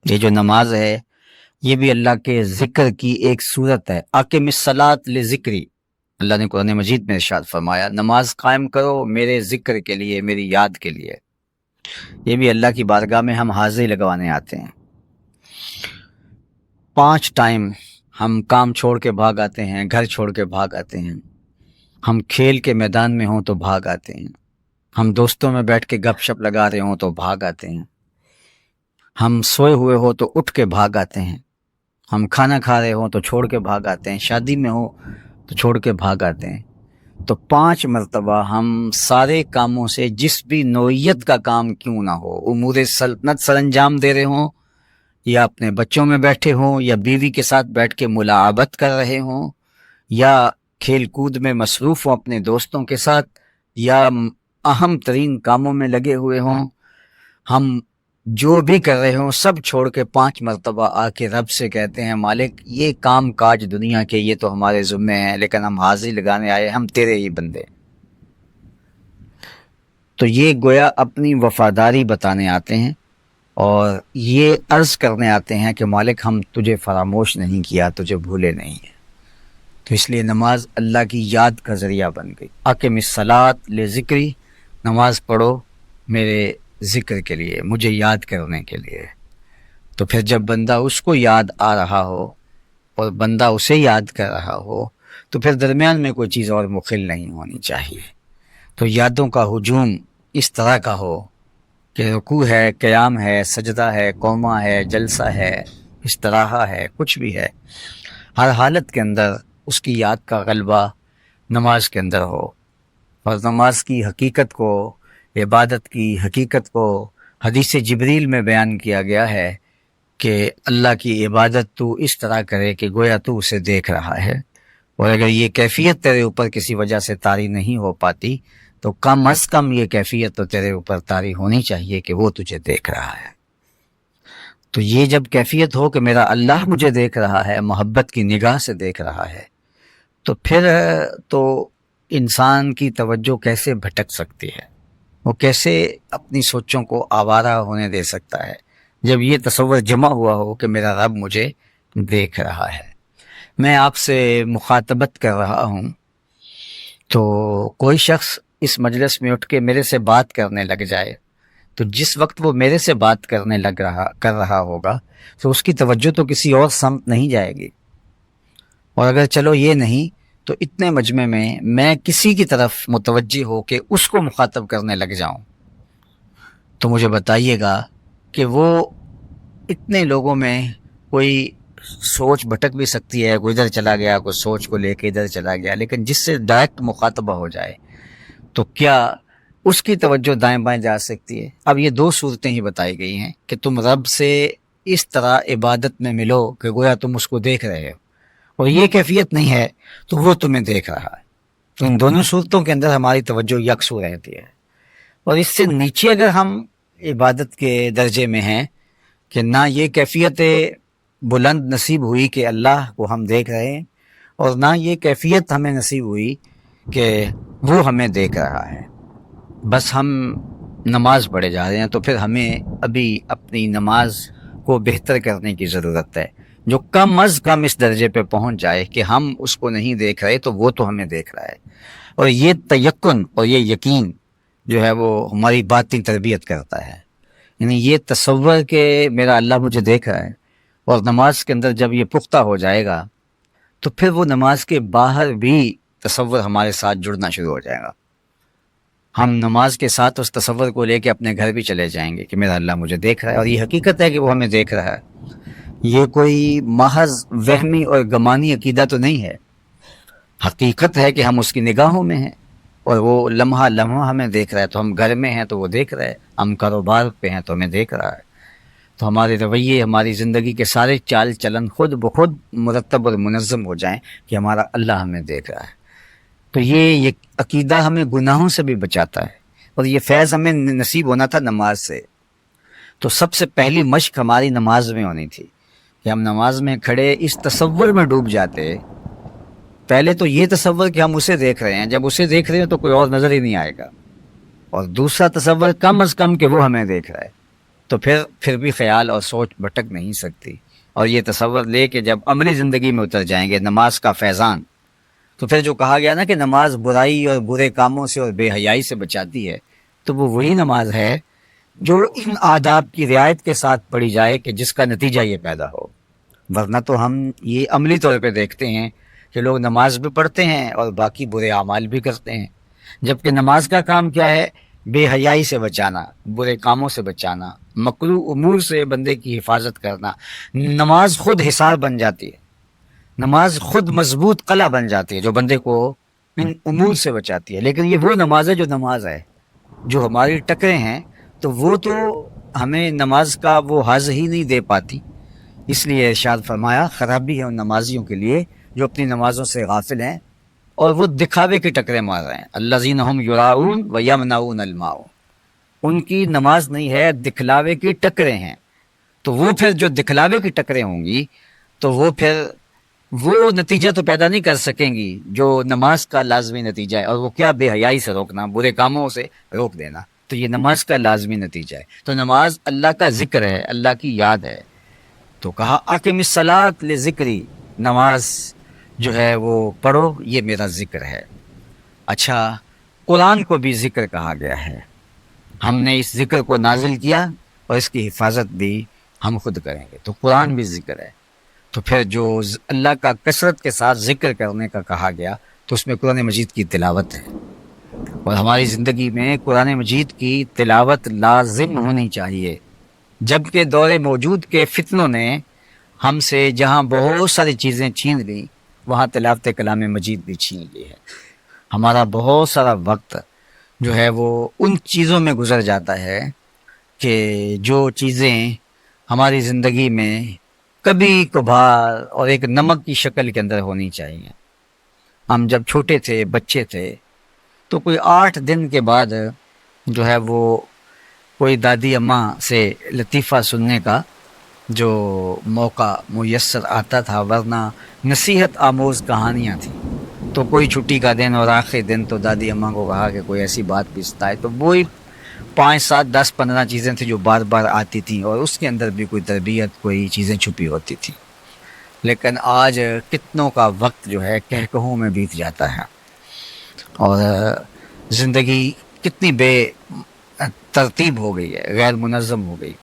یہ جو نماز ہے یہ بھی اللہ کے ذکر کی ایک صورت ہے۔ اقم الصلاۃ لذکری، اللہ نے قرآن مجید میں ارشاد فرمایا نماز قائم کرو میرے ذکر کے لیے، میری یاد کے لیے۔ یہ بھی اللہ کی بارگاہ میں ہم حاضری لگوانے آتے ہیں۔ 5 ٹائم ہم کام چھوڑ کے بھاگ آتے ہیں، گھر چھوڑ کے بھاگ آتے ہیں، ہم کھیل کے میدان میں ہوں تو بھاگ آتے ہیں، ہم دوستوں میں بیٹھ کے گپ شپ لگا رہے ہوں تو بھاگ آتے ہیں، ہم سوئے ہوئے ہو تو اٹھ کے بھاگ آتے ہیں، ہم کھانا کھا رہے ہوں تو چھوڑ کے بھاگ آتے ہیں، شادی میں ہو تو چھوڑ کے بھاگ آتے ہیں۔ تو 5 مرتبہ ہم سارے کاموں سے، جس بھی نوعیت کا کام کیوں نہ ہو، امور سلطنت سر انجام دے رہے ہوں، یا اپنے بچوں میں بیٹھے ہوں، یا بیوی کے ساتھ بیٹھ کے ملاعبت کر رہے ہوں، یا کھیل کود میں مصروف ہوں اپنے دوستوں کے ساتھ، یا اہم ترین کاموں میں لگے ہوئے ہوں، ہم جو بھی کر رہے ہوں سب چھوڑ کے 5 مرتبہ آ کے رب سے کہتے ہیں مالک یہ کام کاج دنیا کے یہ تو ہمارے ذمے ہیں، لیکن ہم حاضری لگانے آئے، ہم تیرے ہی بندے۔ تو یہ گویا اپنی وفاداری بتانے آتے ہیں اور یہ عرض کرنے آتے ہیں کہ مالک ہم تجھے فراموش نہیں کیا، تجھے بھولے نہیں ہیں۔ تو اس لیے نماز اللہ کی یاد کا ذریعہ بن گئی۔ اقم الصلاۃ لذکری، نماز پڑھو میرے ذکر کے لیے، مجھے یاد کرنے کے لیے۔ تو پھر جب بندہ اس کو یاد آ رہا ہو اور بندہ اسے یاد کر رہا ہو تو پھر درمیان میں کوئی چیز اور مخل نہیں ہونی چاہیے۔ تو یادوں کا ہجوم اس طرح کا ہو کہ رکوع ہے، قیام ہے، سجدہ ہے، قومہ ہے، جلسہ ہے، استراحہ ہے، کچھ بھی ہے، ہر حالت کے اندر اس کی یاد کا غلبہ نماز کے اندر ہو۔ اور نماز کی حقیقت کو، عبادت کی حقیقت کو حدیث جبریل میں بیان کیا گیا ہے کہ اللہ کی عبادت تو اس طرح کرے کہ گویا تو اسے دیکھ رہا ہے، اور اگر یہ کیفیت تیرے اوپر کسی وجہ سے طاری نہیں ہو پاتی تو کم از کم یہ کیفیت تو تیرے اوپر طاری ہونی چاہیے کہ وہ تجھے دیکھ رہا ہے۔ تو یہ جب کیفیت ہو کہ میرا اللہ مجھے دیکھ رہا ہے، محبت کی نگاہ سے دیکھ رہا ہے، تو پھر تو انسان کی توجہ کیسے بھٹک سکتی ہے، وہ کیسے اپنی سوچوں کو آوارہ ہونے دے سکتا ہے جب یہ تصور جمع ہوا ہو کہ میرا رب مجھے دیکھ رہا ہے۔ میں آپ سے مخاطبت کر رہا ہوں تو کوئی شخص اس مجلس میں اٹھ کے میرے سے بات کرنے لگ جائے تو جس وقت وہ میرے سے بات کرنے کر رہا ہوگا تو اس کی توجہ تو کسی اور سمت نہیں جائے گی، اور اگر چلو یہ نہیں تو اتنے مجمع میں کسی کی طرف متوجہ ہو کے اس کو مخاطب کرنے لگ جاؤں تو مجھے بتائیے گا کہ وہ اتنے لوگوں میں کوئی سوچ بھٹک بھی سکتی ہے، کوئی ادھر چلا گیا، کوئی سوچ کو لے کے ادھر چلا گیا، لیکن جس سے ڈائریکٹ مخاطبہ ہو جائے تو کیا اس کی توجہ دائیں بائیں جا سکتی ہے؟ اب یہ 2 صورتیں ہی بتائی گئی ہیں کہ تم رب سے اس طرح عبادت میں ملو کہ گویا تم اس کو دیکھ رہے ہو، اور یہ کیفیت نہیں ہے تو وہ تمہیں دیکھ رہا ہے۔ تو ان دونوں صورتوں کے اندر ہماری توجہ یکسو رہتی ہے۔ اور اس سے نیچے اگر ہم عبادت کے درجے میں ہیں کہ نہ یہ کیفیت بلند نصیب ہوئی کہ اللہ کو ہم دیکھ رہے ہیں، اور نہ یہ کیفیت ہمیں نصیب ہوئی کہ وہ ہمیں دیکھ رہا ہے، بس ہم نماز پڑھے جا رہے ہیں، تو پھر ہمیں ابھی اپنی نماز کو بہتر کرنے کی ضرورت ہے، جو کم از کم اس درجے پہ پہنچ جائے کہ ہم اس کو نہیں دیکھ رہے تو وہ تو ہمیں دیکھ رہا ہے۔ اور یہ تیقن اور یہ یقین جو ہے وہ ہماری باطنی تربیت کرتا ہے، یعنی یہ تصور کہ میرا اللہ مجھے دیکھ رہا ہے، اور نماز کے اندر جب یہ پختہ ہو جائے گا تو پھر وہ نماز کے باہر بھی تصور ہمارے ساتھ جڑنا شروع ہو جائے گا۔ ہم نماز کے ساتھ اس تصور کو لے کے اپنے گھر بھی چلے جائیں گے کہ میرا اللہ مجھے دیکھ رہا ہے، اور یہ حقیقت ہے کہ وہ ہمیں دیکھ رہا ہے۔ یہ کوئی محض وہمی اور گمانی عقیدہ تو نہیں ہے، حقیقت ہے کہ ہم اس کی نگاہوں میں ہیں، اور وہ لمحہ لمحہ ہمیں دیکھ رہا ہے۔ تو ہم گھر میں ہیں تو وہ دیکھ رہا ہے، ہم کاروبار پہ ہیں تو ہمیں دیکھ رہا ہے۔ تو ہمارے رویے، ہماری زندگی کے سارے چال چلن خود بخود مرتب اور منظم ہو جائیں کہ ہمارا اللہ ہمیں دیکھ رہا ہے۔ تو یہ عقیدہ ہمیں گناہوں سے بھی بچاتا ہے، اور یہ فیض ہمیں نصیب ہونا تھا نماز سے۔ تو سب سے پہلی مشق ہماری نماز میں ہونی تھی کہ ہم نماز میں کھڑے اس تصور میں ڈوب جاتے، پہلے تو یہ تصور کہ ہم اسے دیکھ رہے ہیں، جب اسے دیکھ رہے ہیں تو کوئی اور نظر ہی نہیں آئے گا، اور دوسرا تصور کم از کم کہ وہ ہمیں دیکھ رہا ہے۔ تو پھر بھی خیال اور سوچ بھٹک نہیں سکتی. اور یہ تصور لے کہ جب عملی زندگی میں اتر جائیں گے نماز کا فیضان، تو پھر جو کہا گیا نا کہ نماز برائی اور برے کاموں سے اور بے حیائی سے بچاتی ہے، تو وہ وہی نماز ہے جو ان آداب کی رعایت کے ساتھ پڑھی جائے کہ جس کا نتیجہ یہ پیدا ہو. ورنہ تو ہم یہ عملی طور پہ دیکھتے ہیں کہ لوگ نماز بھی پڑھتے ہیں اور باقی برے اعمال بھی کرتے ہیں، جبکہ نماز کا کام کیا ہے؟ بے حیائی سے بچانا، برے کاموں سے بچانا، مکروہ امور سے بندے کی حفاظت کرنا. نماز خود حصار بن جاتی ہے، نماز خود مضبوط قلعہ بن جاتی ہے جو بندے کو ان امور سے بچاتی ہے. لیکن یہ وہ نماز ہے جو نماز ہے، جو ہماری ٹکریں ہیں تو وہ تو ہمیں نماز کا وہ حظ ہی نہیں دے پاتی. اس لیے ارشاد فرمایا خرابی ہے ان نمازیوں کے لیے جو اپنی نمازوں سے غافل ہیں اور وہ دکھاوے کی ٹکریں مار رہے ہیں. الذین هم یراؤن ویمنعون الماعون، ان کی نماز نہیں ہے، دکھلاوے کی ٹکریں ہیں. تو وہ پھر جو دکھلاوے کی ٹکریں ہوں گی تو وہ پھر وہ نتیجہ تو پیدا نہیں کر سکیں گی جو نماز کا لازمی نتیجہ ہے. اور وہ کیا؟ بے حیائی سے روکنا، برے کاموں سے روک دینا. تو یہ نماز کا لازمی نتیجہ ہے. تو نماز اللہ کا ذکر ہے، اللہ کی یاد ہے. تو کہا اقم الصلاۃ لذکری، نماز جو ہے وہ پڑھو، یہ میرا ذکر ہے. اچھا، قرآن کو بھی ذکر کہا گیا ہے. ہم نے اس ذکر کو نازل کیا اور اس کی حفاظت بھی ہم خود کریں گے. تو قرآن بھی ذکر ہے. تو پھر جو اللہ کا کثرت کے ساتھ ذکر کرنے کا کہا گیا تو اس میں قرآن مجید کی تلاوت ہے. اور ہماری زندگی میں قرآن مجید کی تلاوت لازم ہونی چاہیے. جبکہ دور موجود کے فتنوں نے ہم سے جہاں بہت ساری چیزیں چھین لی، وہاں تلاوت کلام مجید بھی چھین لی ہے. ہمارا بہت سارا وقت جو ہے وہ ان چیزوں میں گزر جاتا ہے کہ جو چیزیں ہماری زندگی میں کبھی کبھار اور ایک نمک کی شکل کے اندر ہونی چاہیے. ہم جب چھوٹے تھے، بچے تھے، تو کوئی 8 دن کے بعد جو ہے وہ کوئی دادی اماں سے لطیفہ سننے کا جو موقع میسر آتا تھا، ورنہ نصیحت آموز کہانیاں تھیں. تو کوئی چھٹی کا دن اور آخری دن تو دادی اماں کو کہا کہ کوئی ایسی بات پیستا ہے، تو وہی 5 7 10 15 چیزیں تھیں جو بار بار آتی تھیں اور اس کے اندر بھی کوئی تربیت، کوئی چیزیں چھپی ہوتی تھیں. لیکن آج کتنوں کا وقت جو ہے کہکہوں میں بیت جاتا ہے اور زندگی کتنی بے ترتیب ہو گئی ہے، غیر منظم ہو گئی.